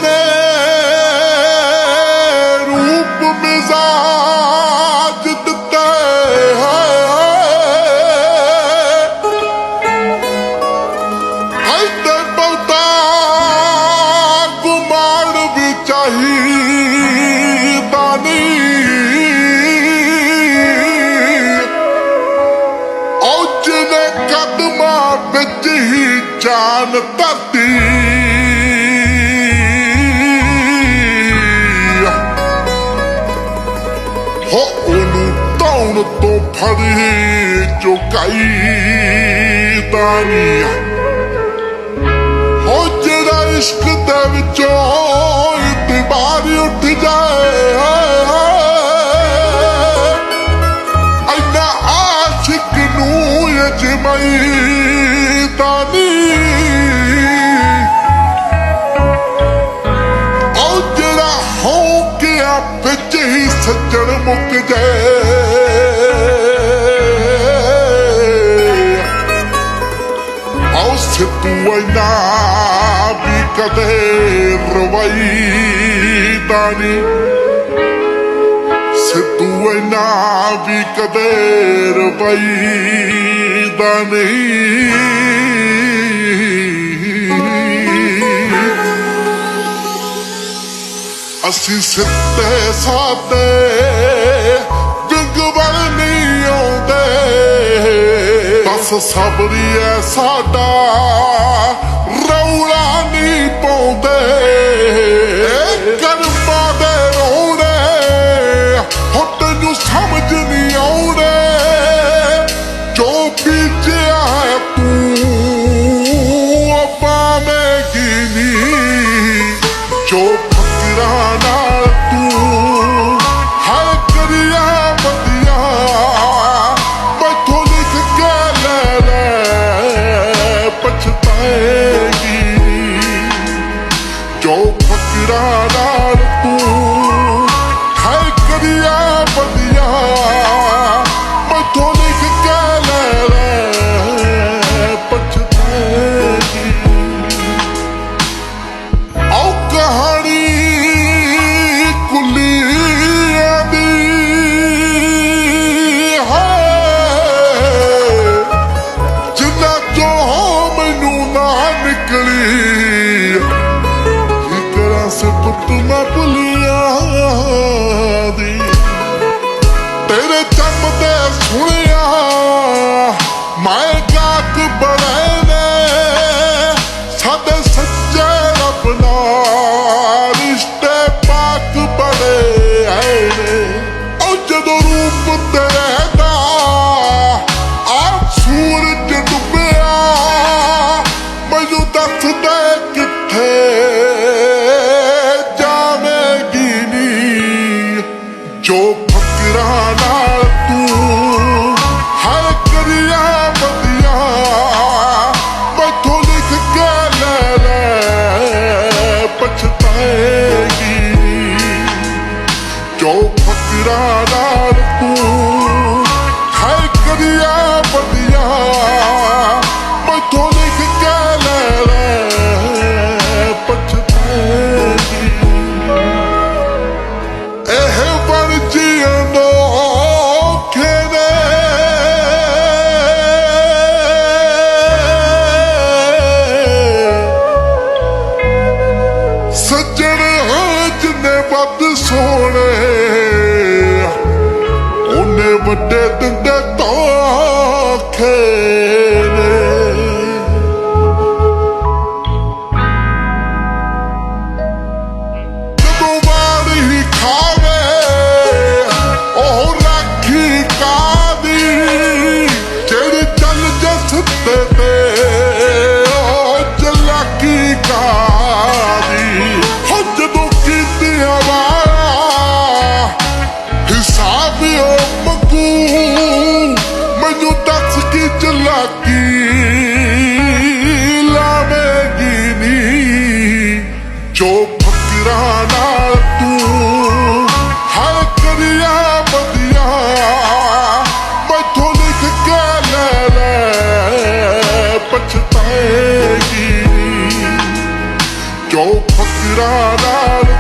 ने रूप मिजाज दिता है ते बहुता गुमान भी चाहिदा नहीं औज ने कदमा बिच ही जान धरती हो ओनू धौण तो फड़ी चुकाई दानी हो जड़ा इश्क दे विचों इतबारी उठ जाए इन्ना आशिक नू अजमाई दानी औ जड़ा हो गया बिच ही सज्जण मुक जाए औ सिद्धू इन्ना भी कदे रवाई दानी सिद्धू इन्ना भी कदे रवाई दानी असी सिद्धे साधे गंग वल नहीं आउंदे दस सबरी है साडा रौला नहीं पाउंदे कर्मां दे रोने हो तैनूं समझ नहीं आउणे जो बीजिया है तूं पावेगी नहीं जो नाल तू हर करिया बदिया मैथों लिख के ले पछताएगी जो फकीरा नाल तू हर करिया बदिया मैथों लिख के ले पछताएगी औ कहानी मैं भुलिया दी तेरे चमदे सुनिया मैं गाक बड़े ने साडे सच्चे रब नाल रिश्ते पाक बड़े आए ने और जदों रूप तेरे दा आप सूरज डुबिया मैनू दस दे किथे जो फकीरा नाल तू हर करिया बदिया मैथों लिख के ले पछताएगी जो फकीरा नाल तू हर करिया बदिया मैथों लिख के ले पछताएगी सोने उन्हें बड़े दिंदे धोखे ने जदों वारी ही खावे ओह राखी कादी जेड़ी चल जस ते चलाकी कादी हो जदों कीतियां मैनू दस की चलाकी लावेगी नहीं जो फकीरा नाल तू हर करिया बदिया मैथों लिख के ले पछ ਜੋ ਫਕਰਾਂ ਨਾਲ